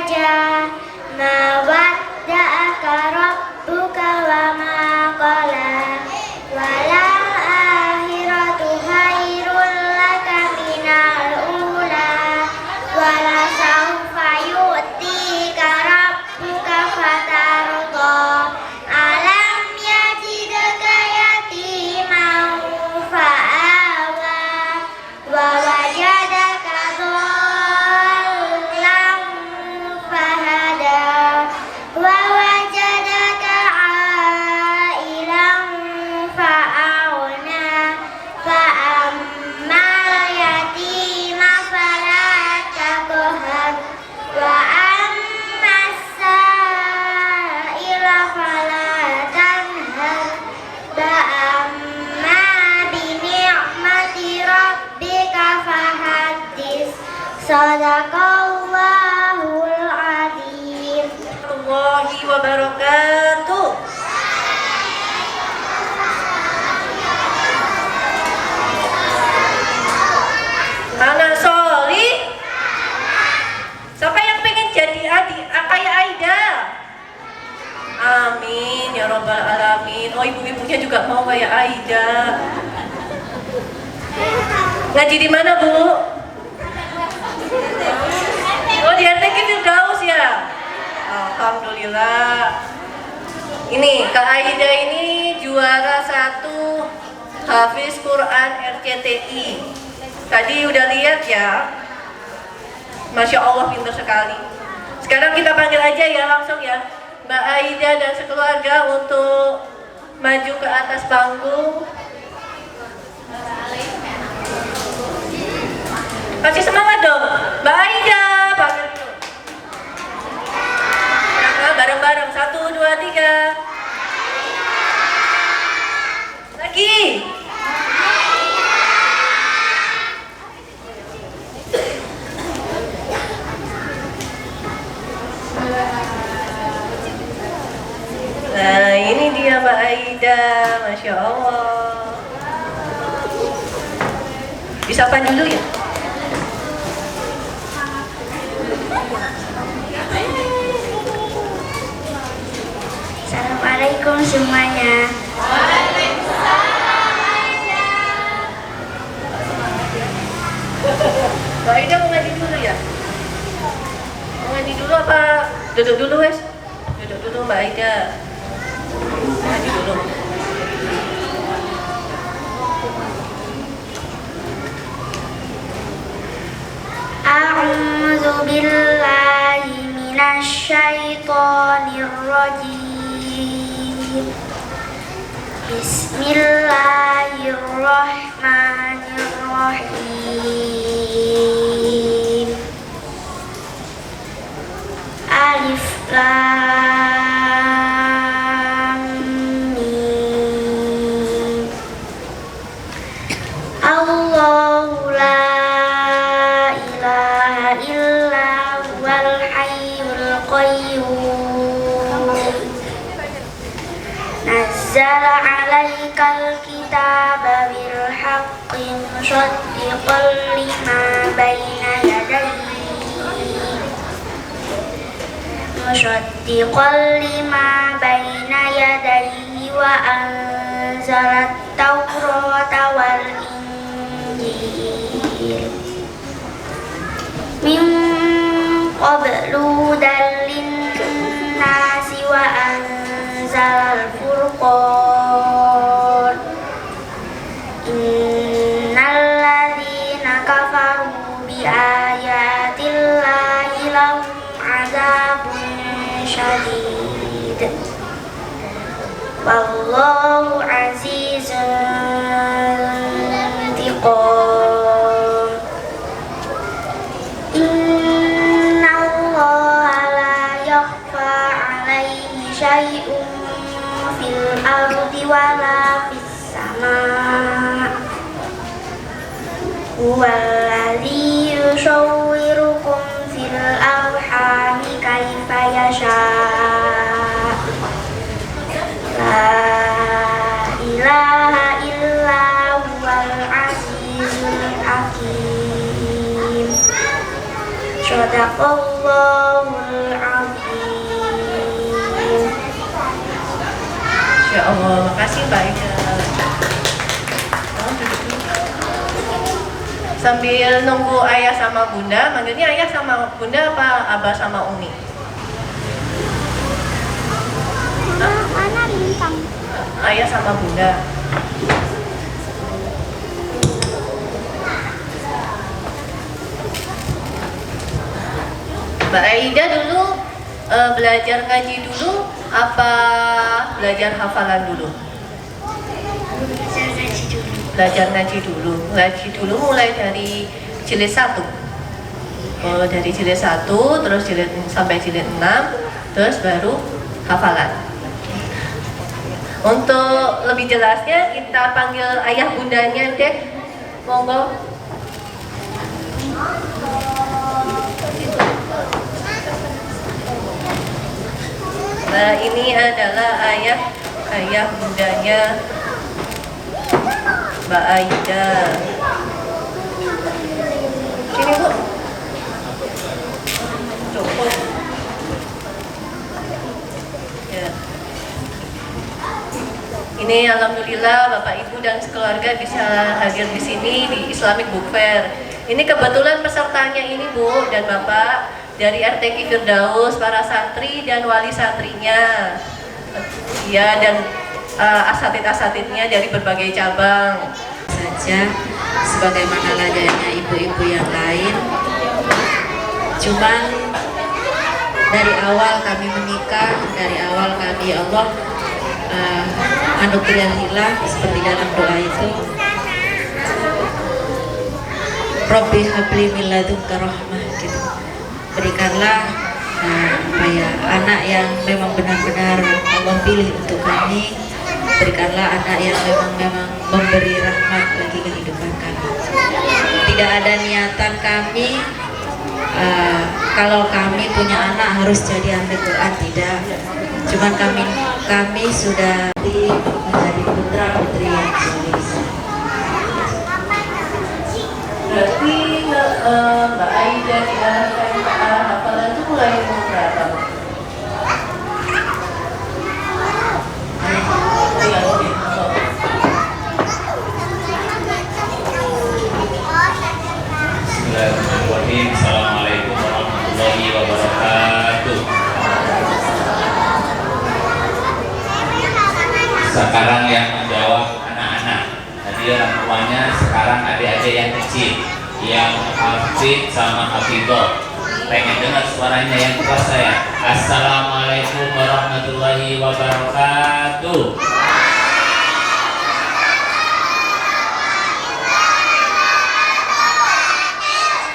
saja. Ma wadda'aka rabbuka wa ma qala, walal akhiratu khairul laka minal ula, wala sawfa yu'tika rabbuka fatarda, alam yajidka yatiman fa'awa, wa wajadaka dhallan fahada, wa wajadaka ailan fa'auna, fa'ammal yatima fala taqhar, wa ammas sa'ila fala tanhar, wa amma bi ni'mati rabbika fahaddis. Sadaqallahul adzim. Warahmatullahi wabarakatuh. Anak solih. Siapa yang pengen jadi adik kayak Aida? Amin ya robbal alamin. Oh, ibu-ibunya juga mau kayak Aida. Ngaji di mana, Bu? Oh, di RTQ Firdaus ya. Alhamdulillah. Ini Kak Aida ini juara 1 Hafiz Quran RCTI. Tadi udah lihat ya. Masya Allah, pintar sekali. Sekarang kita panggil aja ya langsung ya Mbak Aida dan sekeluarga untuk maju ke atas panggung. Kasih semangat dong Mbak Aida. Panggil dulu. Bareng-bareng 1, 2, 3. Lagi. Nah, ini dia Mbak Aida, Masya Allah. Disapa dulu ya. Assalamualaikum semuanya. Mbak Aida mau ngaji dulu ya? Mau ngaji dulu apa? Duduk dulu wes. Duduk dulu Mbak Aida. Ngaji dulu. A'udzu billahi minasy syaithanir rajim. Bismillahirrahmanirrahim. Alif Lam Mim. Allahu la ilaha illa huwal hayyul qayyum. Nazzala 'alaikal kitaba bil haqqi musaddiqan lima baina yadayhi wa anzalat tawrata wal injil min qablu dallin nasi wa anzalal furqan. Innal ladzina kafaru bi ayatillahi lahum adzabun syadid. Wallahu azizun intiqam. Innallaha la yakhfa 'alaihi syai'un fil ardi wala fis sama'. Huwallazi yusawwirukum fil arhami kaifa yasha'. La ilaha illa huwal azizul hakim. Shadaqallahul azim. Ya Allah, makasih Mbak Ida. Sambil nunggu ayah sama bunda, manggilnya ayah sama bunda apa abah sama umi? Mana bintang? Ayah sama bunda. Mbak Aida dulu belajar ngaji dulu apa belajar hafalan dulu? Belajar ngaji dulu. Ngaji dulu mulai dari jilid 1. Oh, dari jilid 1 terus sampai jilid 6 terus baru hafalan. Untuk lebih jelasnya kita panggil ayah bundanya deh. Monggo. Nah, ini adalah ayah bundanya Mbak Aida. Sini Bu. Cukup. Ya. Ini alhamdulillah Bapak Ibu dan sekeluarga bisa hadir di sini di Islamic Book Fair. Ini kebetulan pesertanya ini Bu dan Bapak dari RTQ Firdaus, para santri dan wali santrinya, ya, dan asatid-asatidnya dari berbagai cabang. Saja sebagaimana layaknya ibu-ibu yang lain. Cuman dari awal kami menikah, dari awal kami Allah anugerahilah seperti dalam doa itu, Rabbi habli min ladunka rahmah, gitu. Berikanlah anak yang memang benar-benar Allah pilih untuk kami. Berikanlah anak yang memang memberi rahmat bagi kehidupan kami. Tidak ada niatan kami kalau kami punya anak harus jadi ahli Quran, tidak. Cuman kami sudah menjadi putra putri yang soleh. Berarti Mbak Aida diarahkan ke arah hafalan itu mulai umur berapa? Bismillahirrahmanirrahim. Assalamualaikum warahmatullahi wabarakatuh. Sekarang yang menjawab anak-anak. Tadi orang tuanya, sekarang adik-adik yang kecil, yang hafid sama hafidhah. Pengen dengar suaranya yang keras saya. Assalamualaikum warahmatullahi wabarakatuh.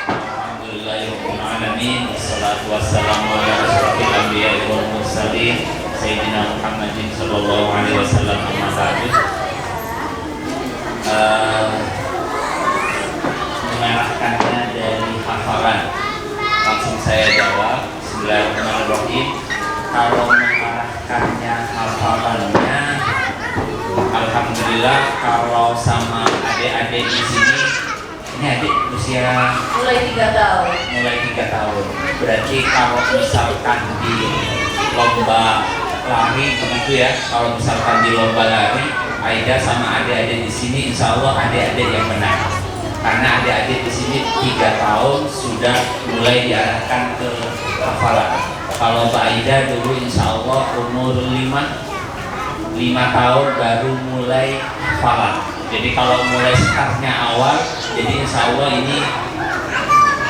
Alhamdulillahirrahmanirrahim. Wassalatu wassalamu ala asyrofil anbiya'i wal mursalin Sayyidina Muhammadin sallallahu alaihi wasallam. Amma ba'du. Mengarahkannya dari hafalan, langsung saya jawab. Bismillahirrahmanirrahim. Kalau mengarahkannya hafalannya, alhamdulillah kalau sama adik-adik di sini, ini adik usia Mulai 3 tahun. mulai 3 tahun. Berarti kalau misalkan di lomba lari begitu ya, kalau misalkan di lomba lari, Aida sama adik-adik di sini insya Allah adik-adik yang menang. Karena adik-adik di sini 3 tahun sudah mulai diarahkan ke hafalan. Kalau Mbak Aida dulu insya Allah umur 5 tahun baru mulai hafalan. Jadi kalau mulai startnya awal, jadi insya Allah ini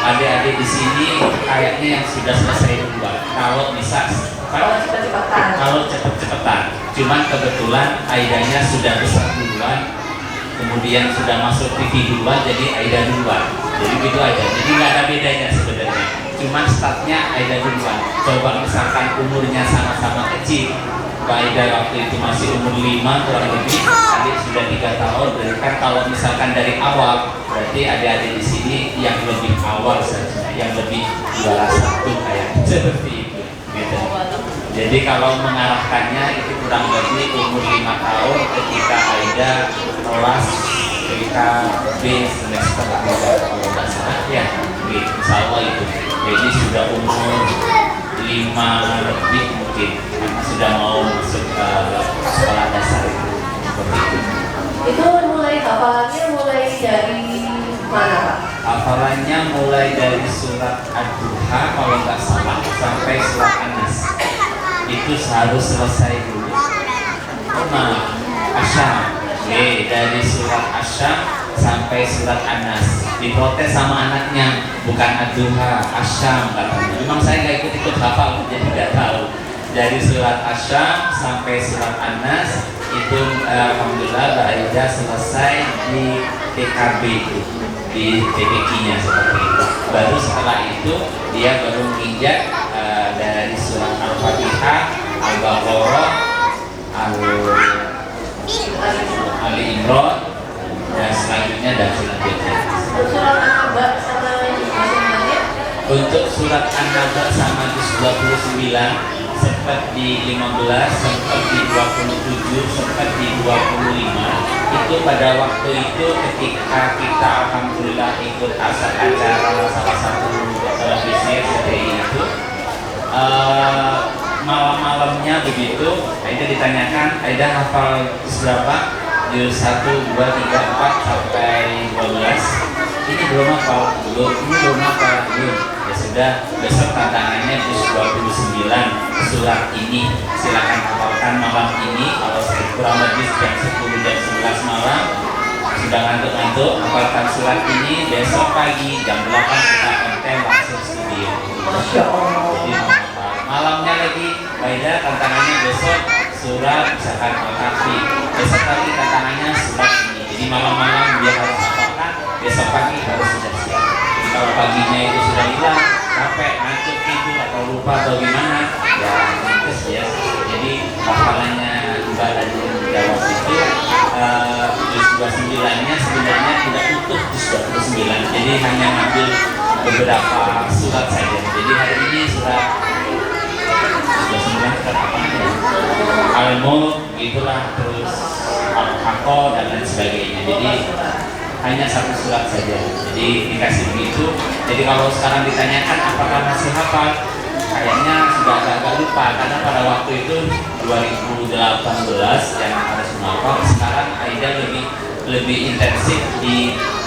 adik-adik di sini kayaknya yang sudah selesai duluan. Kalau bisa, kalau cepet-cepetan. Cuman kebetulan Aidanya sudah besar duluan, kemudian sudah masuk TV duluan, jadi Aida duluan. Jadi gitu aja. Jadi nggak ada bedanya sebenarnya. Cuman startnya Aida duluan. Coba misalkan umurnya sama-sama kecil, Mbak Aida waktu itu masih umur 5 kurang lebih, adik sudah 3 tahun. Berarti kan kalau misalkan dari awal, berarti adik-adik di sini yang lebih awal saja, yang lebih juara 1 kayak seperti itu. Gitu. Jadi kalau mengarahkannya itu kurang lebih umur 5 tahun ketika Aida kelas ketika B semester 3 kalau nggak salah ya, insya Allah itu. Jadi sudah umur 5 lebih mungkin, karena sudah mau masuk ke sekolah dasar itu. Seperti itu. Itu mulai hafalannya mulai dari mana, Pak? Hafalannya mulai dari surat Ad-Duha kalau nggak salah sampai surat An-Nas. Itu harus selesai dulu. Asyam, dari surat Asyam sampai surat An-Nas. Diprotes sama anaknya, bukan Ad-Duha, Asyam katanya. Memang saya nggak ikut-ikut hafal, jadi nggak tahu. Dari surat Asyam sampai surat An-Nas itu alhamdulillah Mbak Aida selesai di TKB itu, di TPQ-nya seperti itu. Baru setelah itu dia baru menginjak dari surat Al-Fatihah, Al-Baqarah, Ali Imran, dan selanjutnya dan selanjutnya. Surat An-Naba sama sebenarnya? Untuk surat An-Naba sama juz 29 sempat di 15, sempat di 27, sempat di 25. Itu pada waktu itu ketika kita alhamdulillah ikut acara salah satu televisi RCTI itu, malam-malamnya begitu Aida ditanyakan, Aida hafal berapa? Juz 1, 2, 3, 4 sampai 12. Ini belum hafal, belum hafal, belum. Ya sudah, besok tantangannya juz 29 surat ini, silakan hafalkan malam ini. Kalau kurang lebih jam 10 dan 11 malam sudah ngantuk-ngantuk, hafalkan surat ini. Besok pagi jam 8 kita konten langsung studio. Masya Allah. Jadi malamnya lagi Aida tantangannya besok surat misalkan Al-Kahfi, besok pagi tantangannya surat ini. Jadi malam-malam dia harus hafalkan, besok pagi harus sudah siap. Jadi kalau paginya itu sudah hilang, capek, ngantuk, tidur atau lupa atau gimana, ya terus ya. Jadi hafalannya Mbak tadi jawab itu juz 29-nya sebenarnya tidak utuh juz 29. Jadi hanya ngambil beberapa surat saja. Jadi hari ini surat 29 surat apa ya? Al-Mulk gitulah, terus Al-Haqqah dan lain sebagainya. Jadi hanya satu surat saja. Jadi dikasih begitu. Jadi kalau sekarang ditanyakan apakah masih hafal, kayaknya sudah agak lupa karena pada waktu itu 2018 yang harus menghafal. Sekarang Aida lebih intensif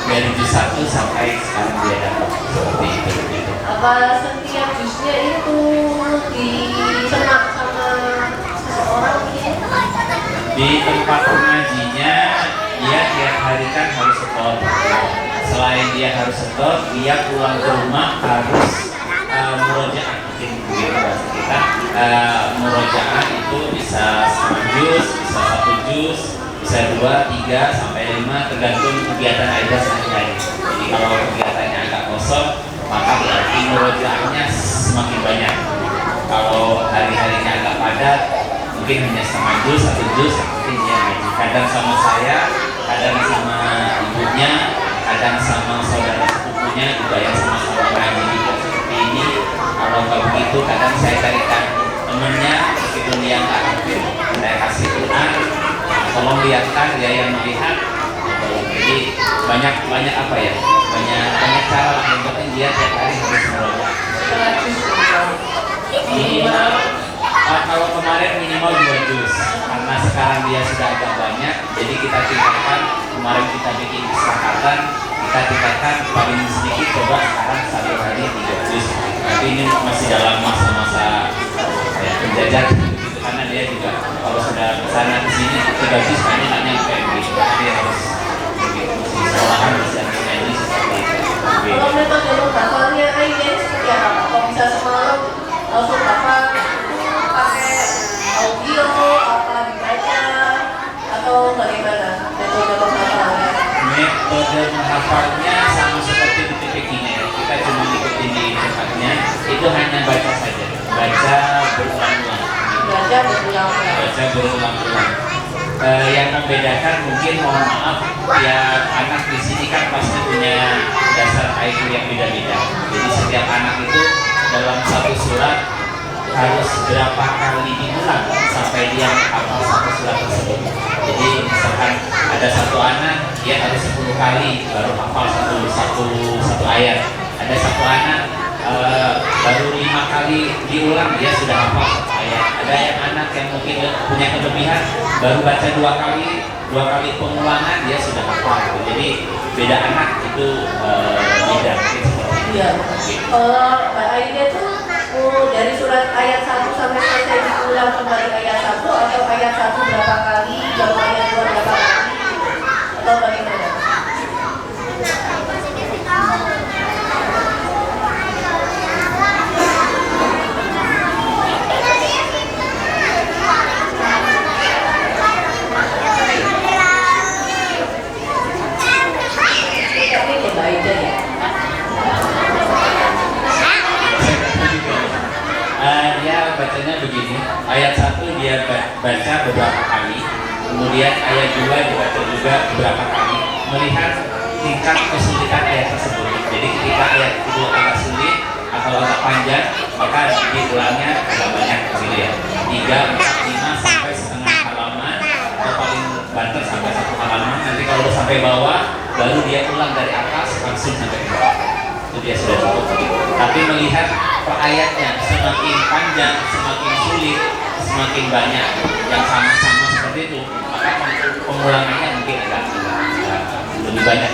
dari juz 1 sampai sekarang dia dapat seperti itu. Gitu. Apa setiap juznya itu disemak sama seseorang gitu? Di tempat mengajinya dia tiap hari kan harus setor. Selain dia harus setor, dia pulang ke rumah harus murojaah. Mungkin begitu bahasa kita. Murojaah itu bisa setengah juz, bisa 1 juz, bisa 2, 3 sampai 5 tergantung kegiatan Aida sehari-hari. Jadi kalau kegiatannya agak kosong, maka berarti murojaahnya semakin banyak. Kalau hari-harinya agak padat, mungkin hanya setengah juz, 1 juz, mungkin dia ngaji. Kadang sama saya, kadang sama ibunya, kadang sama saudara sepupunya juga yang sama-sama ngaji juga seperti ini. Kalau nggak begitu, kadang saya carikan temennya, meskipun dia nggak hampir, saya kasih Quran, tolong lihatkan dia yang melihat. Jadi banyak apa ya? Banyak cara lah, yang penting dia tiap hari harus merolah. Minimal kalau kemarin minimal 2 juz, karena sekarang dia sudah agak banyak, jadi kita tingkatkan. Kemarin kita bikin kesepakatan, kita tingkatkan paling sedikit, coba sekarang 1 hari 3 juz. Tapi ini masih dalam masa-masa kayak penjajah gitu, karena dia juga kalau sudah kesana kesini 3 juz kayaknya nggak nyampe gitu, dia harus begitu di sekolahan bisa ngaji seperti itu. Kalau metode menghafalnya Aida seperti apa? Kalau bisa semalam langsung hafal pakai audio apa dibaca atau bagaimana metode menghafalnya? Metode menghafalnya sama seperti di PPQ-nya, kita cuma ikutin di tempatnya, itu hanya baca saja, baca berulang-ulang. Baca berulang-ulang. Yang membedakan mungkin mohon maaf, tiap anak di sini kan pasti punya dasar IQ yang beda-beda. Jadi setiap anak itu dalam satu surat harus berapa kali diulang sampai dia hafal satu surat tersebut. Jadi misalkan ada satu anak dia harus 10 kali baru hafal satu ayat. Ada satu anak baru 5 kali diulang dia sudah hafal ayat. Ada yang anak yang mungkin punya kelebihan baru baca 2 kali pengulangan dia sudah hafal. Jadi beda anak itu beda. Iya. Mbak Aida tuh dari surat ayat 1 sampai selesai diulang kembali ayat 1 atau ayat 1 berapa kali, baru ayat 2 berapa kali, atau bagaimana? Ini Mbak Aida ya. Dia bacanya begini, ayat 1 dia baca beberapa kali, kemudian ayat 2 dibaca juga beberapa kali, melihat tingkat kesulitan ayat tersebut. Jadi ketika ayat itu agak sulit atau agak panjang, maka diulangnya agak banyak gitu ya, 3, 4, 5 sampai setengah halaman atau paling banter sampai 1 halaman. Nanti kalau udah sampai bawah baru dia ulang dari atas langsung sampai ke bawah, itu dia sudah cukup. Tapi melihat ayatnya semakin panjang, semakin sulit, semakin banyak yang sama-sama seperti itu, maka pengulangannya mungkin agak lebih banyak.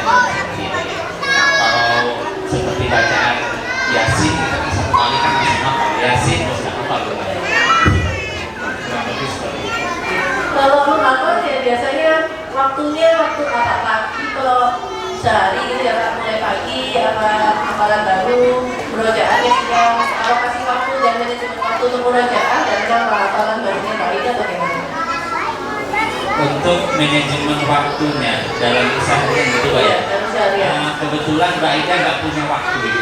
Kalau seperti bacaan Yasin, kita kan 1 kali kan masih hafal Yasin, terus nggak hafal kurang lebih seperti itu. Kalau menghafal ya biasanya waktunya waktu apa pagi, kalau sehari gitu ya Kak, mulai pagi apa hafalan baru, murojaah ya siang, kalau kasih waktu dan manajemen waktu untuk murojaah dan hafalan barunya Mbak Aida bagaimana? Untuk manajemen waktunya dalam keseharian gitu Pak ya. Kebetulan Mbak Aida nggak punya waktu itu.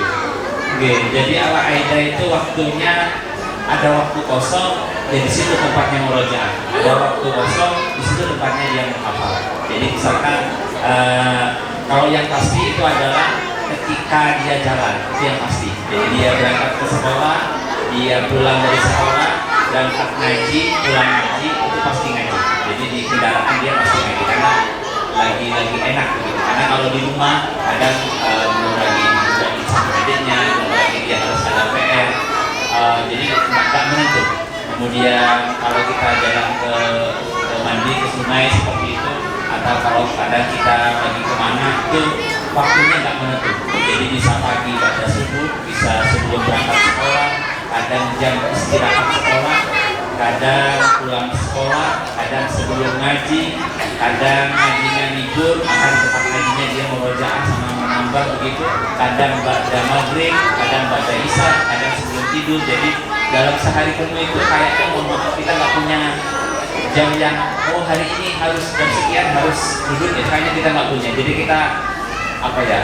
Oke, jadi ala Aida itu waktunya ada waktu kosong, di situ tempatnya murojaah. Ada waktu kosong, di situ tempatnya dia menghafal. Jadi misalkan kalau yang pasti itu adalah ketika dia jalan, itu yang pasti. Jadi dia berangkat ke sekolah, dia pulang dari sekolah, berangkat ngaji, pulang ngaji, itu pasti ngaji. Jadi di kendaraan dia pasti ngaji karena lagi enak gitu. Karena kalau di rumah kadang belum lagi sama adiknya, belum lagi dia harus ada PR, jadi nggak menentu. Kemudian kalau kita jalan ke mandi ke sungai seperti itu, atau kalau kadang kita lagi kemana itu waktunya nggak menentu. Jadi bisa pagi baca subuh, bisa sebelum berangkat sekolah, kadang jam istirahat sekolah, kadang pulang sekolah, kadang sebelum ngaji, kadang ngajinya libur, akan tempat ngajinya dia murojaah sama menambah begitu, kadang baca maghrib, kadang baca isya, kadang sebelum tidur. Jadi dalam sehari penuh itu kayaknya kita nggak punya jam yang hari ini harus jam sekian harus tidur, ya kayaknya kita nggak punya. Jadi kita apa ya?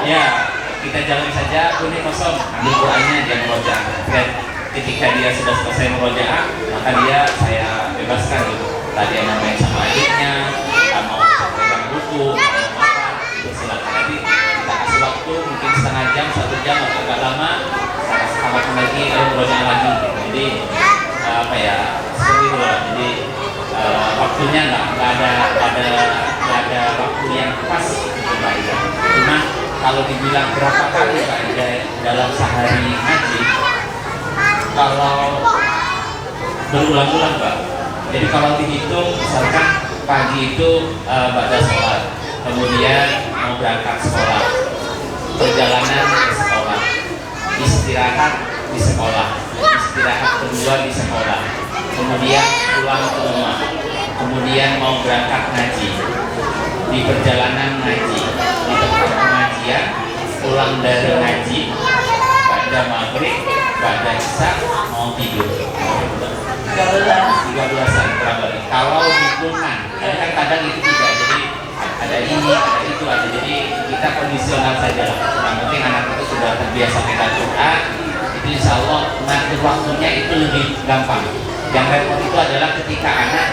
Ya kita jalan saja, ini kosong, ambil Qurannya dia murojaah. Ketika dia sudah selesai murojaah, maka dia saya bebaskan gitu. Tadi yang main sama adiknya, mau pegang buku, mau makan, itu silakan. Nanti kita kasih waktu mungkin setengah jam, 1 jam atau agak lama, sama lagi lalu murojaah lagi. Jadi apa ya? Seperti itu lah. Jadi waktunya nggak ada waktu yang pas untuk Mbak Aida. Cuma kalau dibilang berapa kali Mbak Aida dalam sehari ngaji, kalau berulang-ulang Mbak. Jadi kalau dihitung misalkan pagi itu baca sholat, kemudian mau berangkat sekolah, perjalanan ke sekolah, istirahat di sekolah, istirahat kedua di sekolah, kemudian pulang ke rumah, kemudian mau berangkat ngaji, di perjalanan ngaji, di tempat pengajian, pulang dari ngaji, pada maghrib, pada isya, mau tidur. 13-an kurang lebih. Kalau hitungan, kadang itu tidak. Jadi ada ini, ada itu, ada. Jadi kita kondisional saja lah. Yang penting anak itu sudah terbiasa pegang Quran, itu insya Allah ngatur waktunya itu lebih gampang. Yang repot itu adalah ketika anak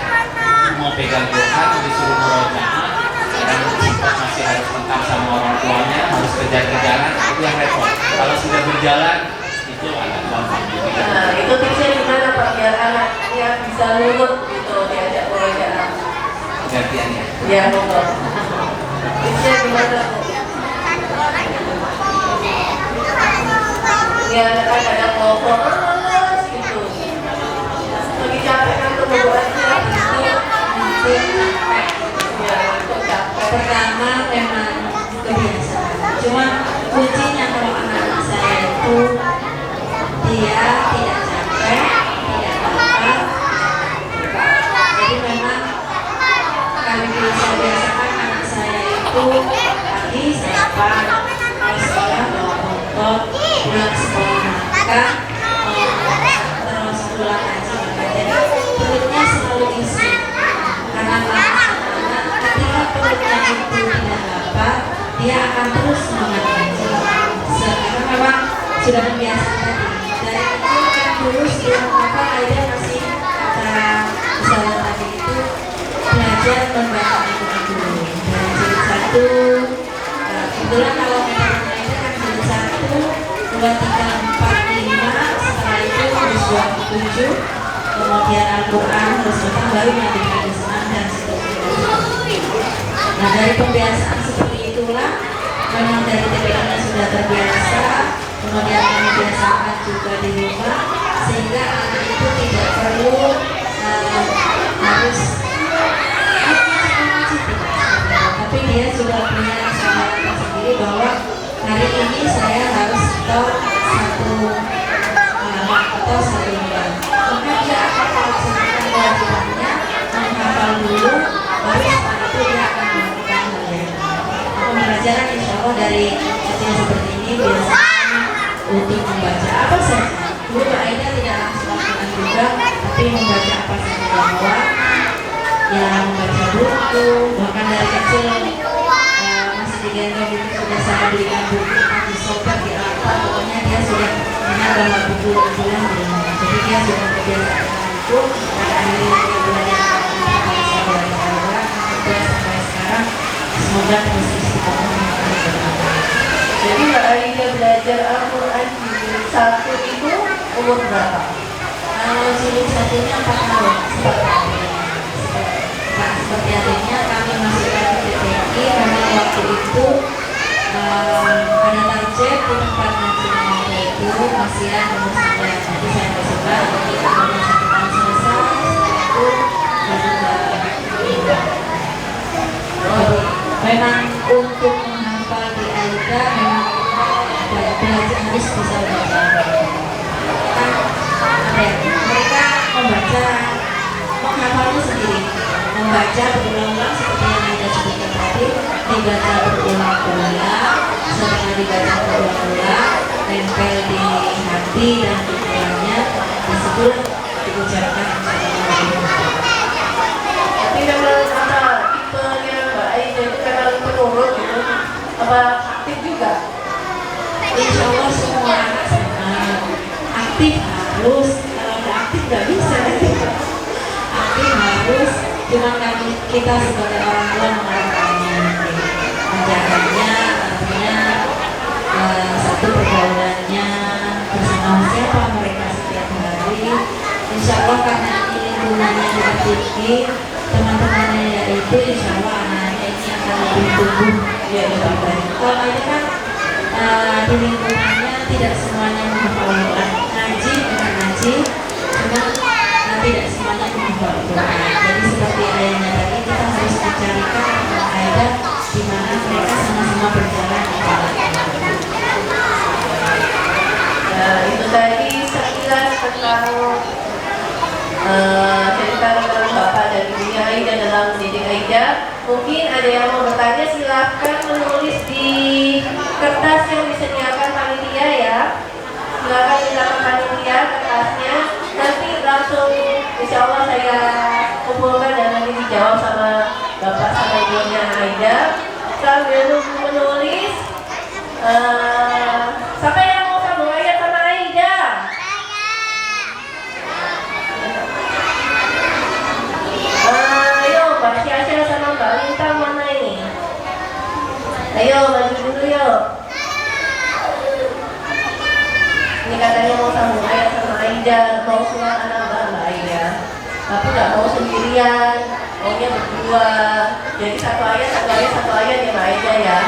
mau pegang Quran, disuruh murojaah, dan masih harus tentang sama orang tuanya, harus kejar-kejaran, itu yang repot. Kalau sudah berjalan, itu agak gampang. Nah, itu tipsnya gimana Pak biar anaknya bisa nurut gitu diajak murojaah? Gantiannya. Ya, betul. Tipsnya gimana? Ya kadang-kadang ngomong males gitu. Lagi capek kan kemudiannya gitu. Ya itu capek. Pertama memang kebiasaan. Cuma kuncinya kalau anak-anak saya itu dia tidak capek, tidak apa. Jadi memang kami biasakan anak saya itu pagi sarapan, kalau sekolah bawa motor, pulang sekolah makan, terus pulang ngaji makan. Jadi perutnya selalu isi. Karena anak-anak ketika perutnya itu tidak lapar, dia akan terus semangat ngaji. Sekarang memang sudah terbiasa tadi. Dari kecil kan dulu sebelum apa Aida masih kata misalnya tadi itu belajar membaca itu dulu. Dari jilid 1, kebetulan kalau metodenya Aida kan jilid 1, 2, 3, 4, 5, setelah itu terus 27, kemudian Al-Quran, terus baru nanti ada senang dan seterusnya. Nah dari pembiasaan seperti itulah memang dari TPI-nya sudah terbiasa, kemudian kami biasakan juga di rumah sehingga anak itu tidak perlu harus tapi dia sudah punya kesadaran sendiri bahwa hari ini saya harus stop satu halaman atau satu lembar, maka dia akan melaksanakan kewajibannya menghafal dulu, baru setelah itu dia akan melakukan hal yang pembelajaran insya Allah dari kecil seperti ini biasanya untuk membaca apa saja. Dulu Mbak Aida tidak langsung lakukan juga, tapi membaca apa saja bahwa ya membaca buku, bahkan dari kecil masih digendong itu sudah saya belikan buku, di sobat, di apa, pokoknya dia sudah ingat bahwa buku bulan belum. Jadi dia sudah kebiasaan dengan buku, dan akhirnya dia belajar kalau saya belajar Al-Quran sampai sekarang. Semoga terus istiqomah. Jadi Mbak Aida belajar Al-Quran jilid 1 itu umur berapa? Kalau jilid 1-nya 4 tahun. Nah, seperti adanya kami masukkan ke TPI karena waktu itu ada target di tempat ngaji itu masih umur 9. Jadi saya masukkan kemudian 1 tahun selesai, setelah itu baru memang untuk menghafal di Aida memang belajar harus bisa baca. Kan ada mereka membaca, menghafalnya sendiri, membaca berulang-ulang seperti yang Aida sebutkan tadi, dibaca berulang-ulang, setelah dibaca berulang-ulang, nempel di hati dan pikirannya, disebut diucapkan. Tapi memang anak tipenya Mbak Aida itu memang penurut gitu, apa aktif juga? Insya Allah semua anak sama aktif harus, kalau nggak aktif nggak bisa. Aktif harus, cuma kami kita sebagai orang tua mengarahkannya, menjaganya, artinya satu pergaulannya bersama siapa mereka setiap hari. Insya Allah karena ini lingkungannya juga tinggi, teman-temannya yaitu insya Allah anaknya ini akan lebih tumbuh ya lebih baik. Kalau ini kan di lingkungannya tidak semuanya menghafal Quran, ngaji dengan ngaji, cuma tidak semuanya menghafal Quran. Jadi seperti ayahnya tadi kita harus mencarikan anak Aida di mana mereka sama-sama berjalan di jalan. Nah itu tadi sekilas tentang cerita tentang Bapak dan Ibunya Aida dalam mendidik Aida. Mungkin ada yang mau bertanya, silahkan menulis di kertas yang disediakan panitia ya. Silahkan dilakukan panitia kertasnya. Nanti langsung insya Allah saya kumpulkan dan nanti dijawab sama Bapak sama Ibunya Aida. Sambil menulis, siapa yang mau sambung ayat sama Aida? Ayo Mbak Syasha sama Mbak Lintang mana ini? Ayo maju dulu yuk. Ini katanya mau sambung ayat sama Aida, mau surat anak Mbak Aida. Tapi nggak mau sendirian, maunya berdua. Jadi satu ayat ya Mbak Aida ya.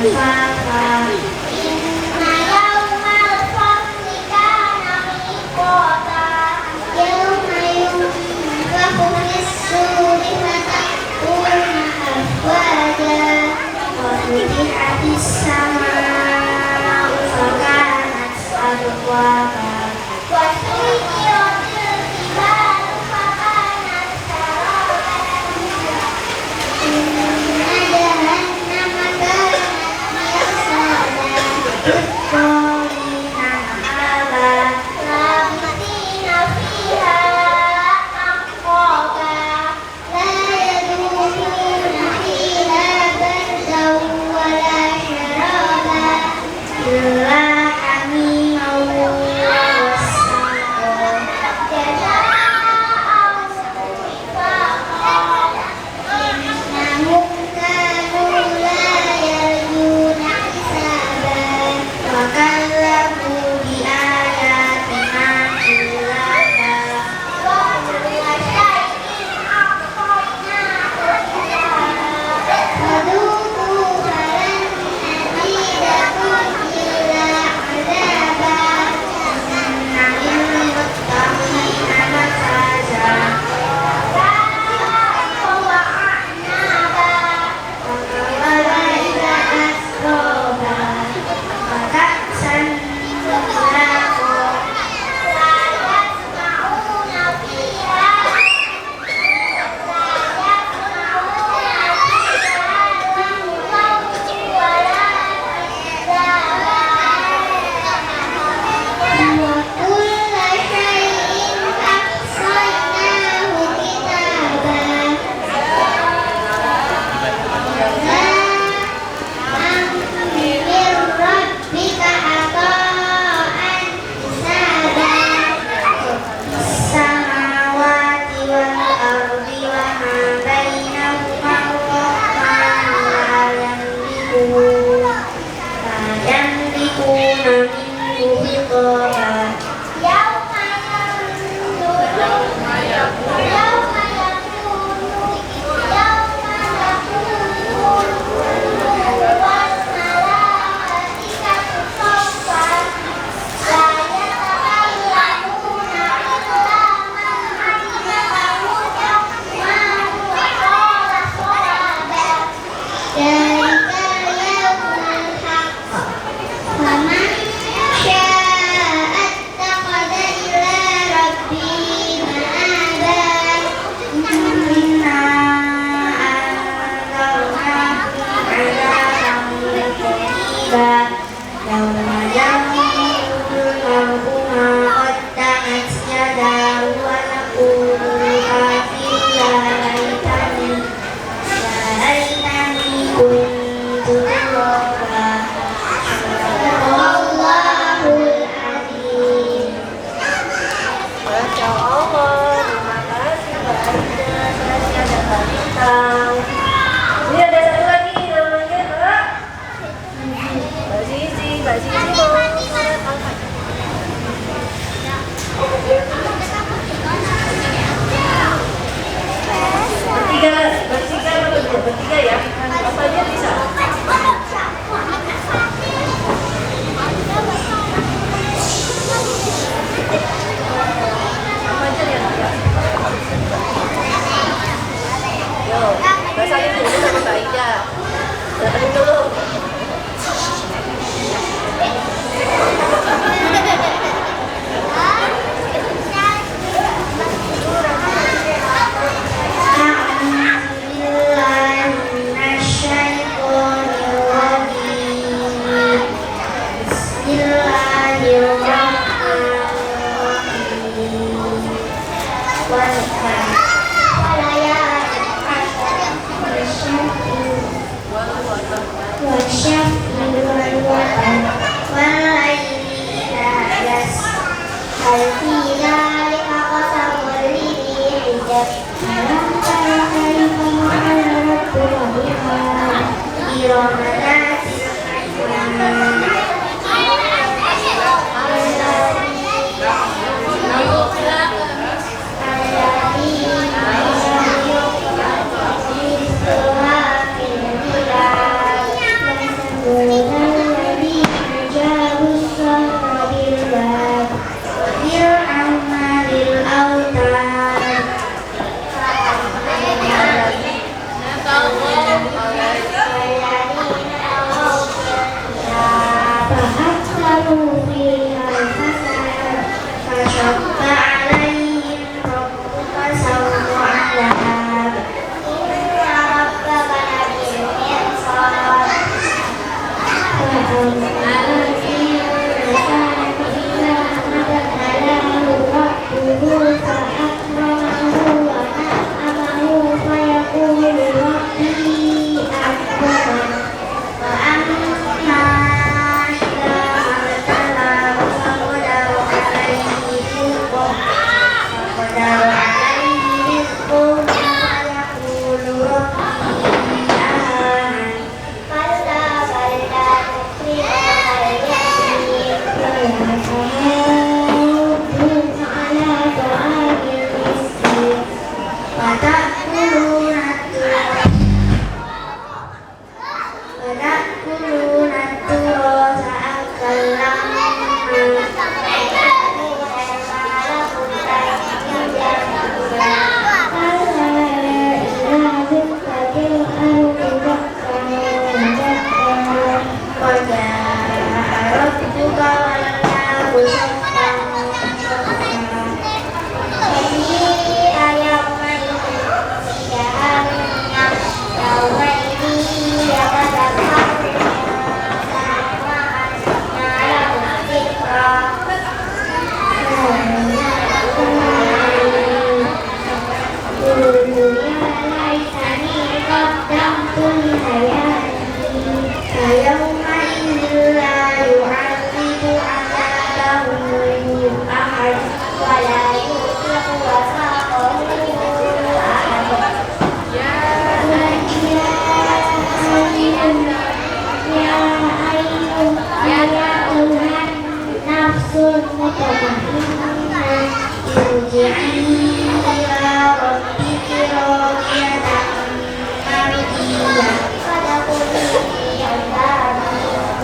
كفافا إن يوم الفصل كان ميقاتا يوم ينفخ في الصور فتأتون أفواجا وفتحت السماء فكانت أبوابا وسيرت الجبال فكانت سرابا إن جهنم كانت مرصادا للطاغين مآبا لابثين فيها أحقابا لا يذوقون فيها بردا ولا شرابا إلا حميما وغساقا جزاء وفاقا إنهم كانوا لا يرجون حسابا وكذبوا بآياتنا كذابا وكل شيء أحصيناه كتابا فذوقوا فلن نزيدكم إلا عذابا إن للمتقين مفازا حدائق وأعنابا وكواعب أترابا وكأسا دهاقا لا يسمعون فيها وكل شيء أحصيناه كتابا من ربك عطاء حسابا السماوات والأرض وما بينهما الرحمن لا يملكون منه خطابا يوم ذلك يوم الحق فمن شاء اتخذ إلى ربه مآبا إنا أنذرناكم عذابا قريبا يوم ينظر المرء ما قدمت يداه ويقول الكافر يا ليتني كنت ترابا صدق الله العظيم. Masya Allah, terima kasih Mbak Aida, Tasya dan Mbak Lintang. Ini ada satu lagi namanya Mbak Zizi. Mbak Zizi mau surat Al-Fatihah. Bertiga ya. Apa dia bisa? Apa aja ya? Yo, Mbak Salim dulu sama Mbak Aida. Mbak Salim dulu.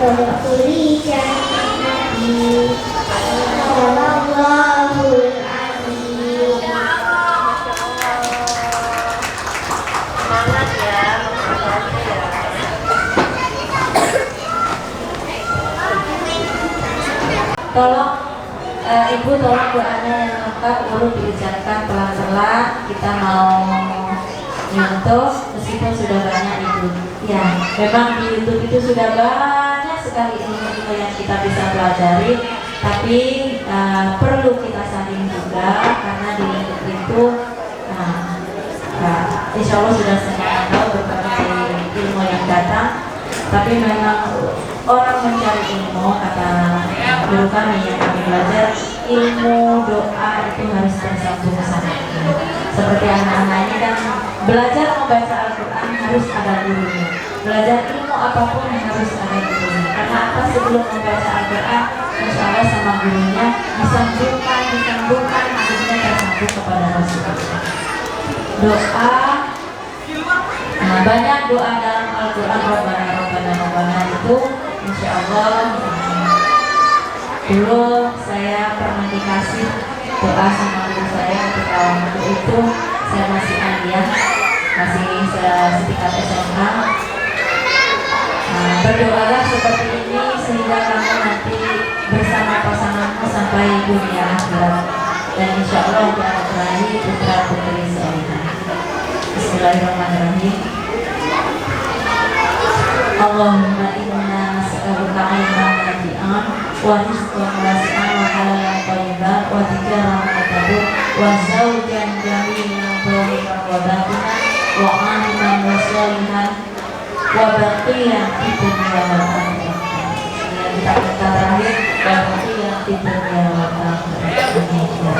وادخلي جنتي صدق الله العظيم. Semangat ya. Tolong Ibu tolong doanya yang lengkap baru diucapkan pelan-pelan. Kita mau nyentuh meskipun sudah banyak Ibu. Ya, memang di YouTube itu sudah banyak sekali ilmu-ilmu yang kita bisa pelajari, tapi perlu kita saring juga karena di YouTube itu insya Allah sudah semuanya tahu berbagai ilmu yang datang. Tapi memang orang mencari ilmu, kata guru kami yang kami belajar, ilmu doa itu harus bersambung sama ini. Seperti anak-anak ini kan belajar membaca Al-Quran harus ada gurunya. Belajar ilmu apapun harus ada gurunya. Karena apa, sebelum membaca Al-Quran, insya Allah sama gurunya disambungkan, akhirnya tersambung kepada Rasulullah. Doa, banyak doa dalam Al-Quran, Rabbana itu insya Allah. Dulu saya pernah dikasih doa sama guru saya ketika waktu itu saya masih aliyah, masih setingkat SMA. Berdoalah seperti ini sehingga kamu nanti bersama pasanganmu sampai dunia akhirat, dan insya Allah akan meraih putra putri solehah. Bismillahirrahmanirrahim. Allahumma inna nas'aluka ilman nafi'an wa rizqan wasi'an wa halalan thayyiban wa dzikran muqaddasan wa zawjan jamilan zahiran wa batinan wa aliman wa sholihan wa baqiyan fid dunya wal akhirah. Kita terakhir wa baqiyan fid dunya wal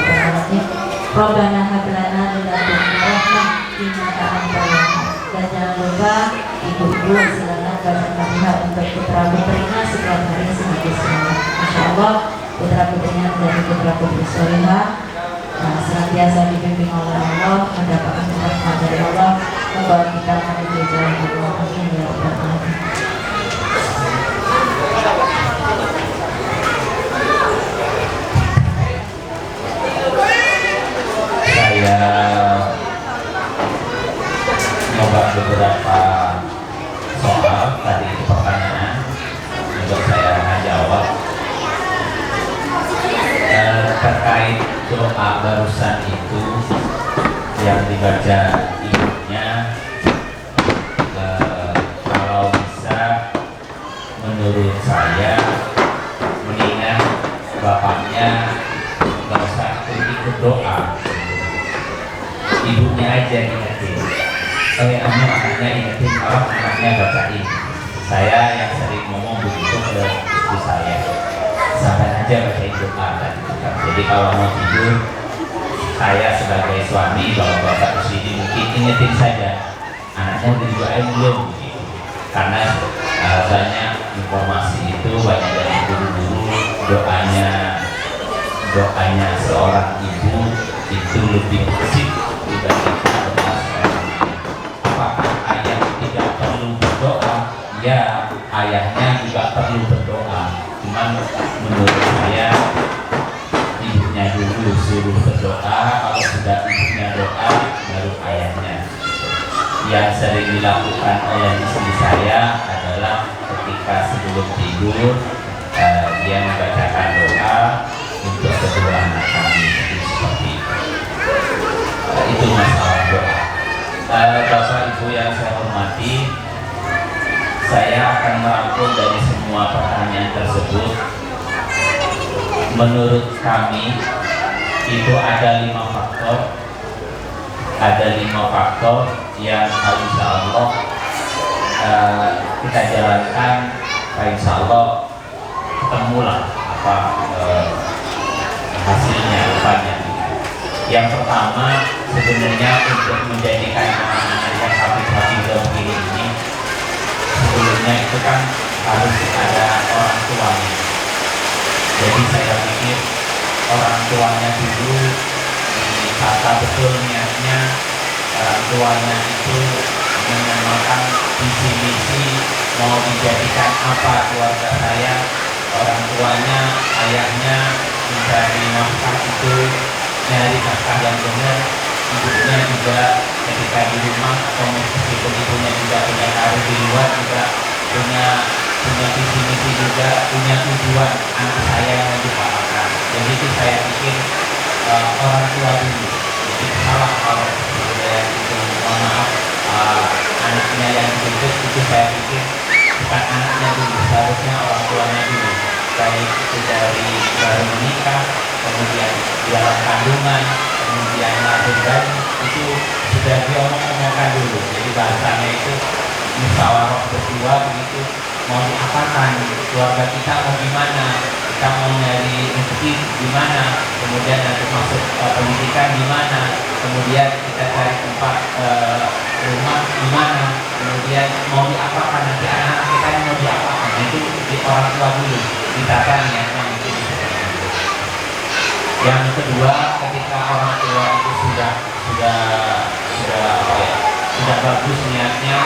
akhirah. Rabbana hab lana min ladunka rahmah innaka antal wahhab. Dan jangan lupa ibu-ibu silakan baca Fatihah untuk putra putrinya setiap hari sebagai semangat. Insya Allah putra putrinya menjadi putra putri solehah, senantiasa dibimbing oleh Allah, mendapatkan rahmat dari Allah, membawa kita menuju jalan Allah. Amin ya rabbal alamin. Saya coba beberapa soal tadi itu pertanyaan untuk saya jawab terkait doa barusan itu yang dibaca ibunya. Kalau bisa menurut saya mendingan bapaknya nggak usah ikut doa, ibunya aja ingetin. Kamu anaknya ingetin, kalau anaknya bacain. Saya yang sering ngomong begitu ke istri saya, sampai aja bacain doa tadi. Jadi kalau mau tidur, saya sebagai suami bawa bapak ke sini mungkin ingetin saja, anaknya udah didoain belum? Gitu. Karena banyak informasi itu banyak dari guru-guru, doanya seorang ibu itu lebih bersih dibandingkan doa seorang ibu. Apakah ayah tidak perlu berdoa? Ya, ayahnya juga perlu berdoa. Cuman menurut saya ibunya dulu suruh berdoa, kalau sudah ibunya doa baru ayahnya. Yang sering dilakukan oleh istri saya adalah ketika sebelum tidur dia membacakan doa untuk kedua anak kami, seperti itu. Itu masalah doa. Bapak Ibu yang saya hormati, saya akan merangkum dari semua pertanyaan tersebut. Menurut kami itu ada 5 faktor. Ada 5 faktor yang insya Allah kita jalankan, insya Allah ketemulah apa hasilnya apanya. Yang pertama, sebenarnya untuk menjadikan anak-anak yang hafidh begini ini, sebelumnya itu kan harus ada orang tuanya. Jadi saya pikir orang tuanya dulu ditata betul niatnya, orang tuanya itu menyampaikan visi misi mau dijadikan apa keluarga saya, orang tuanya, ayahnya mencari nafkah itu nyari nafkah yang benar, ibunya juga ketika di rumah atau meskipun ibunya juga punya karir di luar juga punya visi misi juga punya tujuan anak saya yang mau dipakai. Jadi itu saya pikir orang tua dulu. Jadi salah kalau saya itu mohon maaf anaknya yang dituntut itu saya pikir bukan anaknya dulu, seharusnya orang tuanya dulu. Baik itu dari baru menikah, kemudian dalam kandungan, kemudian lahir bayi itu sudah diomong-omongkan dulu. Jadi bahasanya itu musyawarah berdua begitu, mau diapakan keluarga kita, mau gimana, kita mau nyari rezeki di mana, kemudian nanti masuk pendidikan di mana, kemudian kita cari tempat rumah di mana, kemudian mau diapakan nanti anak-anak kita mau diapakan, itu di orang tua dulu ditata niatnya itu. Yang kedua, ketika orang tua itu sudah apa ya, sudah bagus niatnya,